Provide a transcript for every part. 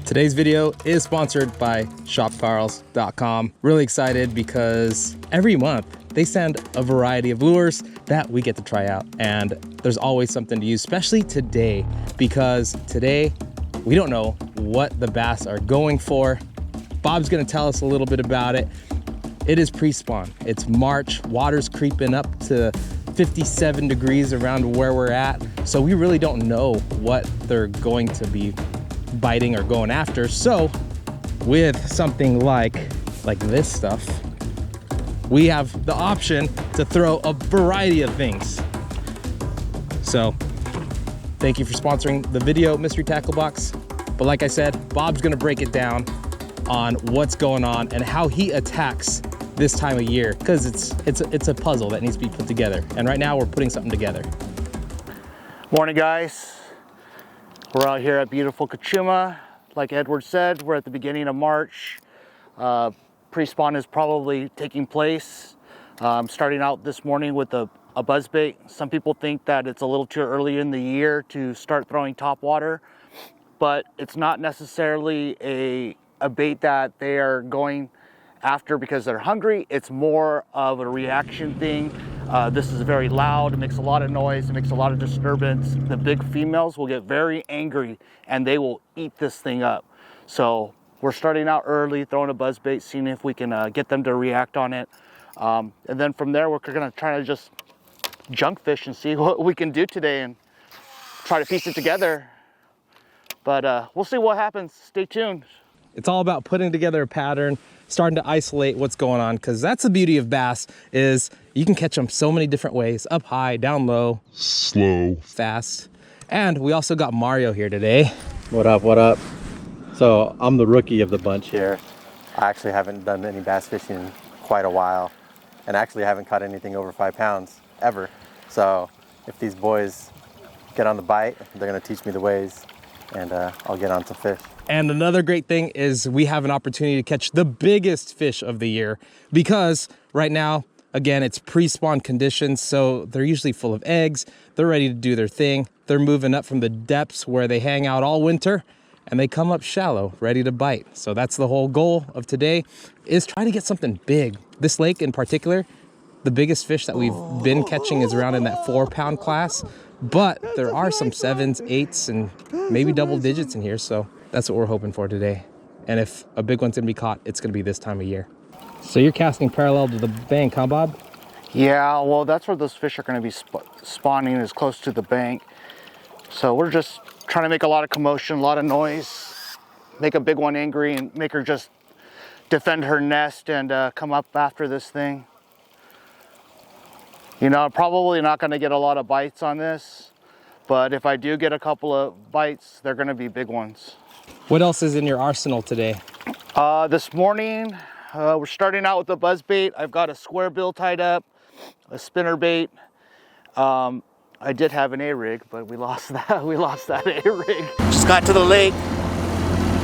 Today's video is sponsored by shopcarls.com. Really excited because every month they send a variety of lures that we get to try out. And there's always something to use, especially today, because today we don't know what the bass are going for. Bob's gonna tell us a little bit about it. It is pre-spawn. It's March, water's creeping up to 57 degrees around where we're at. So we really don't know what they're going to be biting or going after. So with something like this stuff, we have the option to throw a variety of things. So thank you for sponsoring the video, Mystery Tackle Box. But like I said, Bob's gonna break it down on what's going on and how he attacks this time of year, because it's a puzzle that needs to be put together. And right now we're putting something together. Morning, guys. We're out here at beautiful Cachuma. Like Edward said, we're at the beginning of March. Pre-spawn is probably taking place. I'm starting out this morning with a buzzbait. Some people think that it's a little too early in the year to start throwing topwater, but it's not necessarily a bait that they are going after because they're hungry. It's more of a reaction thing. This is very loud, it makes a lot of noise, it makes a lot of disturbance. The big females will get very angry and they will eat this thing up. So we're starting out early, throwing a buzzbait, seeing if we can get them to react on it. And then from there, we're gonna try to just junk fish and see what we can do today and try to piece it together. But we'll see what happens. Stay tuned. It's all about putting together a pattern, starting to isolate what's going on, because that's the beauty of bass, is you can catch them so many different ways: up high, down low, slow, fast. And we also got Mario here today. What up, what up? So I'm the rookie of the bunch here. I actually haven't done any bass fishing in quite a while, and actually haven't caught anything over 5 pounds ever. So if these boys get on the bite, they're gonna teach me the ways, and I'll get on some fish. And another great thing is we have an opportunity to catch the biggest fish of the year, because right now, again, it's pre-spawn conditions, so they're usually full of eggs. They're ready to do their thing. They're moving up from the depths where they hang out all winter, and they come up shallow, ready to bite. So that's the whole goal of today, is trying to get something big. This lake in particular, the biggest fish that we've been catching is around in that 4-pound class, but there are some 7s, 8s, and maybe double digits in here, so that's what we're hoping for today. And if a big one's gonna be caught, it's gonna be this time of year. So you're casting parallel to the bank, huh, Bob? Yeah, well, that's where those fish are going to be spawning, is close to the bank. So we're just trying to make a lot of commotion, a lot of noise, make a big one angry and make her just defend her nest and come up after this thing. You know, probably not going to get a lot of bites on this, but if I do get a couple of bites, they're going to be big ones. What else is in your arsenal today? This morning, we're starting out with a buzzbait. I've got a square bill tied up, a spinner bait. I did have an A-rig, but we lost that. We lost that A-rig. Just got to the lake,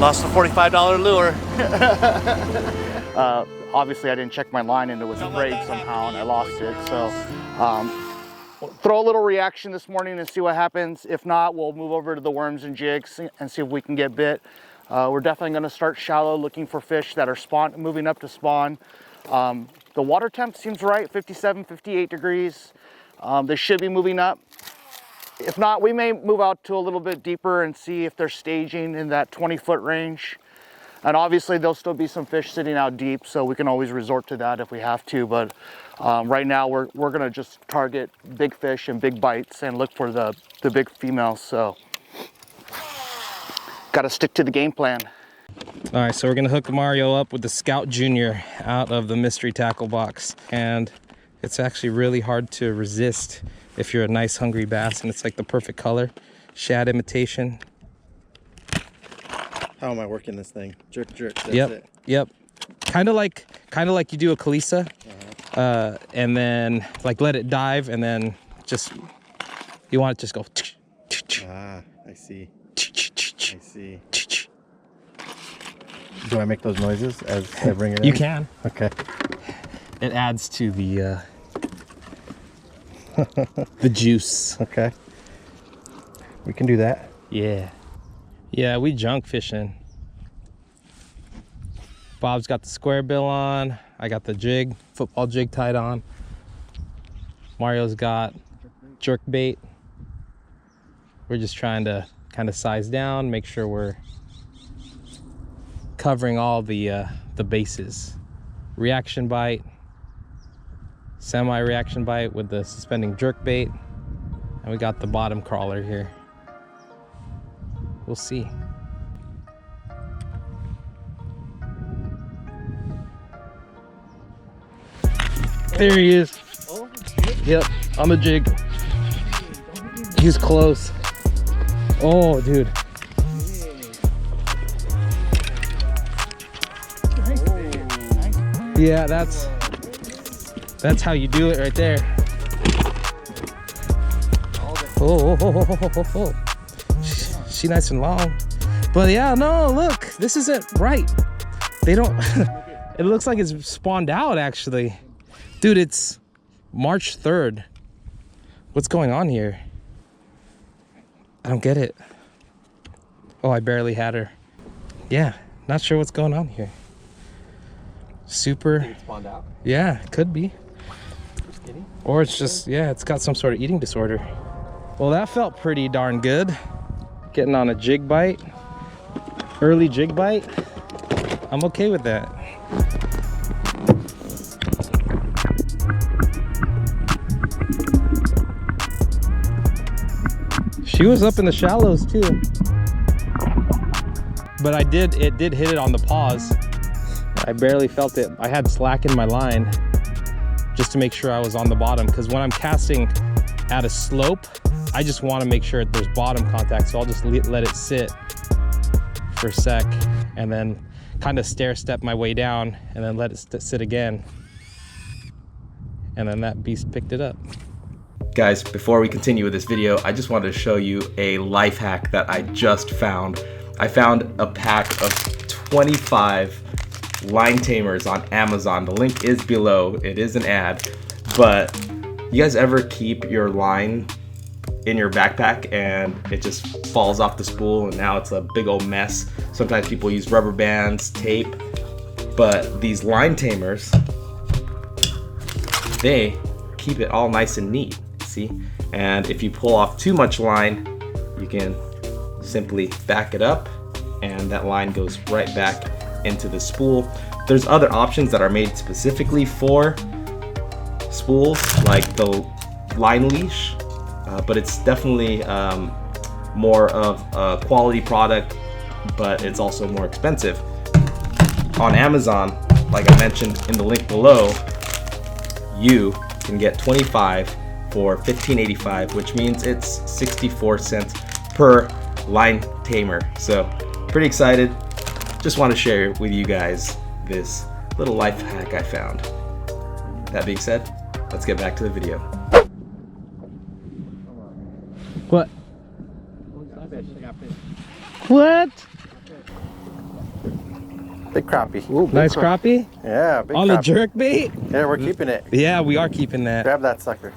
lost a $45 lure. Obviously, I didn't check my line and it was frayed somehow and I lost it. So throw a little reaction this morning and see what happens. If not, we'll move over to the worms and jigs and see if we can get bit. We're definitely going to start shallow, looking for fish that are moving up to spawn. The water temp seems right, 57, 58 degrees. They should be moving up. If not, we may move out to a little bit deeper and see if they're staging in that 20-foot range. And obviously there'll still be some fish sitting out deep, so we can always resort to that if we have to. But right now we're going to just target big fish and big bites and look for the big females. So got to stick to the game plan. All right, so we're gonna hook Mario up with the Scout Junior out of the Mystery Tackle Box. And it's actually really hard to resist if you're a nice hungry bass, and it's like the perfect color. Shad imitation. How am I working this thing? Jerk, jerk. That's Yep, it. yep. Kind of like you do a Kalisa, and then like let it dive, and then just you want it to just go. Ah, I see. I see. Do I make those noises as I bring it in? You can. Okay. It adds to the the juice. Okay. We can do that. Yeah. Yeah, we junk fishing Bob's got the square bill on. I got the jig, football jig tied on. Mario's got jerk bait. We're just trying to kind of size down, make sure we're covering all the bases. Reaction bite, semi-reaction bite with the suspending jerk bait, and we got the bottom crawler here. We'll see. There he is. Yep, on the jig. He's close. Oh, dude. Yeah, that's how you do it right there. Oh. She nice and long. But yeah, no, look, this isn't right. They don't, it looks like it's spawned out actually. Dude, it's March 3rd. What's going on here? I don't get it. Oh, I barely had her. Yeah, not sure what's going on here. Super. It spawned out? Yeah, could be. Just kidding. Or it's just, yeah, it's got some sort of eating disorder. Well, that felt pretty darn good. Getting on a jig bite. Early jig bite. I'm okay with that. She was up in the shallows too. But it did hit it on the paws. I barely felt it. I had slack in my line just to make sure I was on the bottom, because when I'm casting at a slope, I just want to make sure there's bottom contact. So I'll just let it sit for a sec and then kind of stair step my way down and then let it sit again. And then that beast picked it up. Guys, before we continue with this video, I just wanted to show you a life hack that I just found. I found a pack of 25 line tamers on Amazon. The link is below. It is an ad. But you guys ever keep your line in your backpack and it just falls off the spool and now it's a big old mess? Sometimes people use rubber bands, tape, but these line tamers, they keep it all nice and neat. See? And if you pull off too much line, you can simply back it up and that line goes right back into the spool. There's other options that are made specifically for spools, like the line leash, but it's definitely more of a quality product, but it's also more expensive. On Amazon, like I mentioned in the link below, you can get 25 for $15.85, which means it's 64 cents per line tamer. So pretty excited. Just want to share with you guys this little life hack I found. That being said, let's get back to the video. What? What? Big crappie. Ooh, nice crappie? Yeah, big on crappie. The jerk bait? Yeah, we're keeping it. Yeah, we are keeping that. Grab that sucker.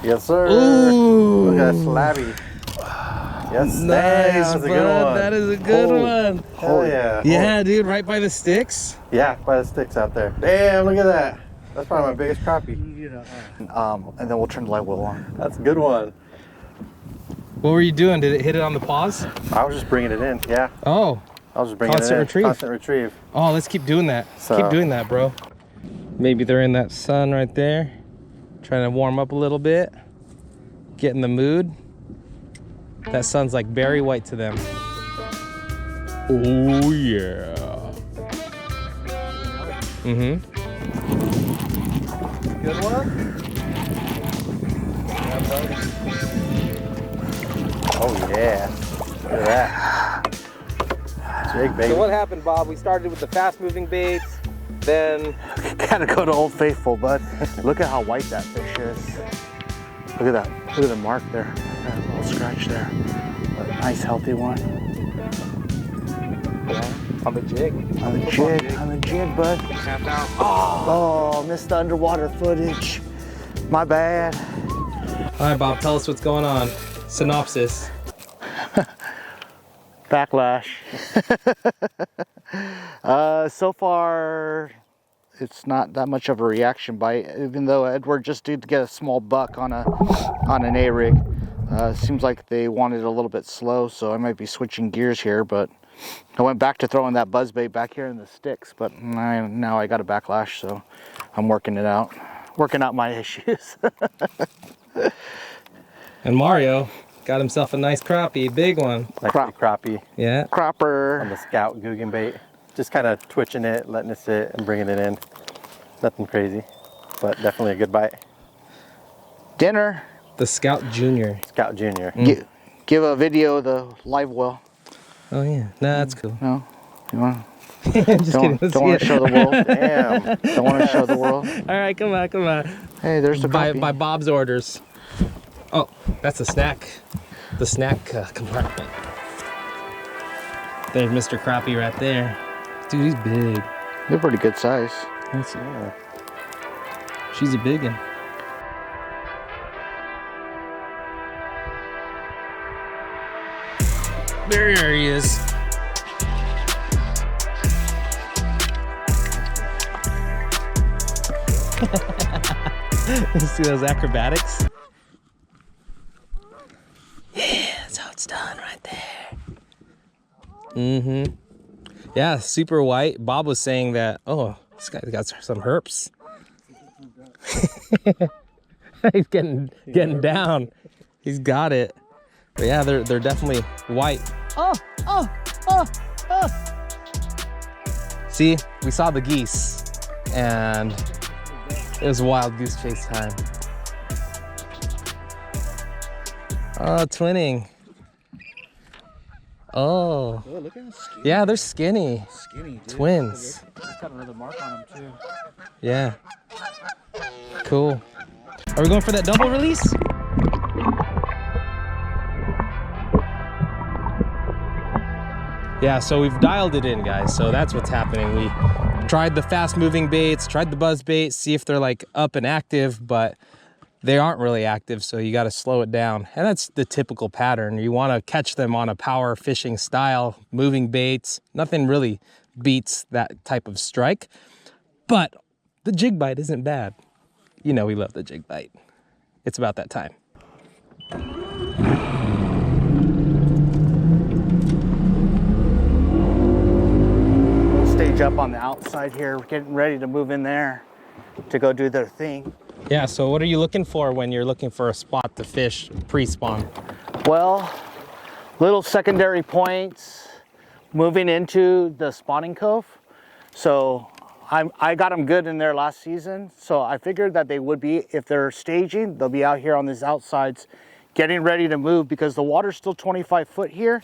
Yes, sir. Ooh. Look at that slabby. Yes, nice, that's a bud. good one. That is a good one. Hell yeah. Yeah, dude, right by the sticks? Yeah, by the sticks out there. Damn, look at that. That's probably my biggest crappie. And then we'll turn the light wheel on. That's a good one. What were you doing? Did it hit it on the paws? I was just bringing it in, yeah. Oh. I was just bringing Constant it in. retrieve. Constant retrieve. Oh, let's keep doing that. Keep doing that, bro. Maybe they're in that sun right there, trying to warm up a little bit, get in the mood. That sun's like berry white to them. Oh yeah. Mm-hmm. Good one? Oh yeah. Look at that. Jig, baby. So what happened, Bob? We started with the fast-moving baits, then... Gotta go to Old Faithful, bud. Look at how white that fish is. Look at that. Look at the mark there. That little scratch there. A nice, healthy one. On the jig. On the jig. On the jig, bud. Tapped out. Oh, missed the underwater footage. My bad. All right, Bob, tell us what's going on. Synopsis. Backlash. So far, it's not that much of a reaction bite, even though Edward just did get a small buck on an A-rig. Seems like they wanted it a little bit slow, so I might be switching gears here, but I went back to throwing that buzzbait back here in the sticks, but now I got a backlash, so I'm working it out. Working out my issues. And Mario got himself a nice crappie, big one. Nice big crappie. Yeah. Cropper. On the Scout Guggen bait. Just kind of twitching it, letting it sit and bringing it in. Nothing crazy, but definitely a good bite. Dinner. The Scout Junior. Scout Junior. Give a video of the live well. Oh yeah, nah, that's cool. No, you want? Just Don't want to show the world. Damn. Don't want to show the world. All right, come on, come on. Hey, there's the By copy. Bob's orders. Oh, that's a snack. The snack compartment. There's Mr. Crappie right there. Dude, he's big. They're pretty good size. Yeah. She's a big one. There he is. You see those acrobatics? Yeah, that's how it's done right there. Mm-hmm. Yeah, super white. Bob was saying that, oh, this guy's got some herps. He's getting down. He's got it. But yeah, they're definitely white. Oh. See, we saw the geese and it was wild goose chase time. Oh, twinning. Oh. Oh, look at skinny. Yeah, they're skinny. Skinny, dude. Twins. It's got another mark on them too. Yeah. Cool. Are we going for that double release? Yeah, so we've dialed it in, guys. So that's what's happening. We tried the fast moving baits, tried the buzz bait, see if they're like up and active, but they aren't really active. So you got to slow it down. And that's the typical pattern. You want to catch them on a power fishing style, moving baits. Nothing really beats that type of strike, but the jig bite isn't bad. You know, we love the jig bite. It's about that time. Stage up on the outside here, getting ready to move in there to go do their thing. Yeah, so what are you looking for when you're looking for a spot to fish pre-spawn? Well, little secondary points moving into the spawning cove. So I got them good in there last season. So I figured that they would be, if they're staging, they'll be out here on these outsides getting ready to move because the water's still 25 foot here.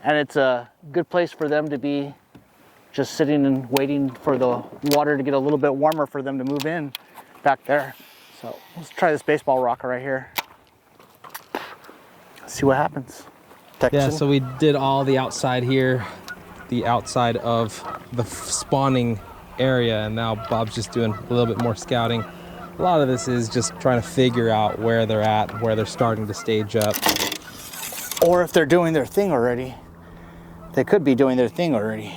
And it's a good place for them to be just sitting and waiting for the water to get a little bit warmer for them to move in back there. So let's try this baseball rocker right here. See what happens. Yeah, so we did all the outside here, the outside of the spawning area, and now Bob's just doing a little bit more scouting. A lot of this is just trying to figure out where they're at, where they're starting to stage up. Or if they're doing their thing already. They could be doing their thing already.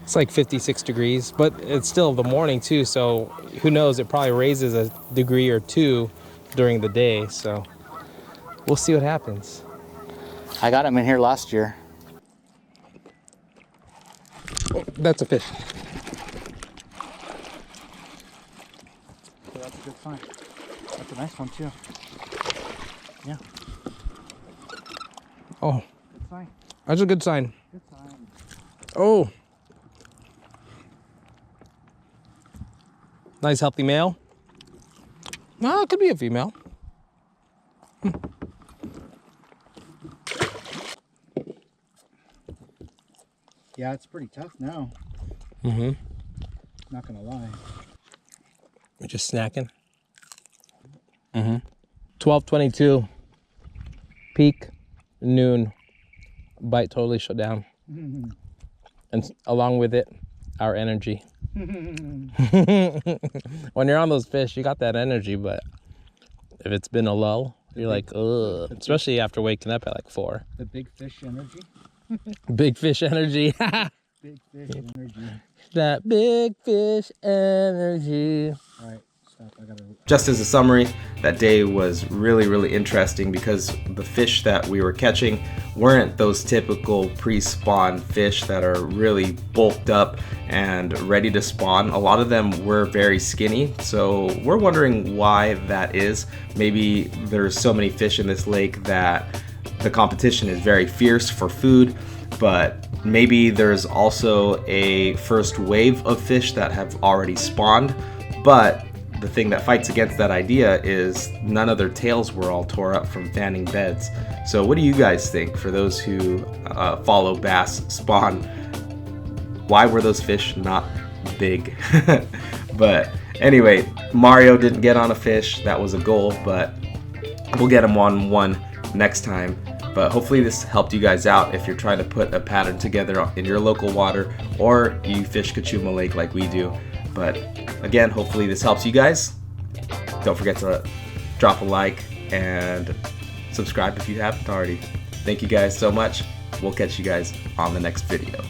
It's like 56 degrees, but it's still the morning too, so who knows, it probably raises a degree or two during the day, so we'll see what happens. I got them in here last year. Oh, that's a fish. So that's a good sign. That's a nice one too. Yeah. Oh, Good sign. that's a good sign. Good sign. Oh. Nice healthy male. No, it could be a female. Yeah, it's pretty tough now. Mm-hmm. Not gonna lie. We're just snacking. Mm-hmm. 12:22. Peak, noon. Bite totally shut down. And along with it, our energy. When you're on those fish, you got that energy, but if it's been a lull, You're like, ugh. Especially after waking up at like 4. The big fish energy. Big fish energy. Big fish energy. That big fish energy. All right, stop. I gotta. Just as a summary, that day was really interesting because the fish that we were catching weren't those typical pre-spawn fish that are really bulked up and ready to spawn. A lot of them were very skinny, so we're wondering why that is. Maybe there's so many fish in this lake that the competition is very fierce for food, but maybe there's also a first wave of fish that have already spawned. But the thing that fights against that idea is none of their tails were all tore up from fanning beds. So what do you guys think, for those who follow bass spawn? Why were those fish not big? But anyway, Mario didn't get on a fish. That was a goal, but we'll get him on one next time. But hopefully this helped you guys out if you're trying to put a pattern together in your local water, or you fish Cachuma Lake like we do. But again, hopefully this helps you guys. Don't forget to drop a like and subscribe if you haven't already. Thank you guys so much. We'll catch you guys on the next video.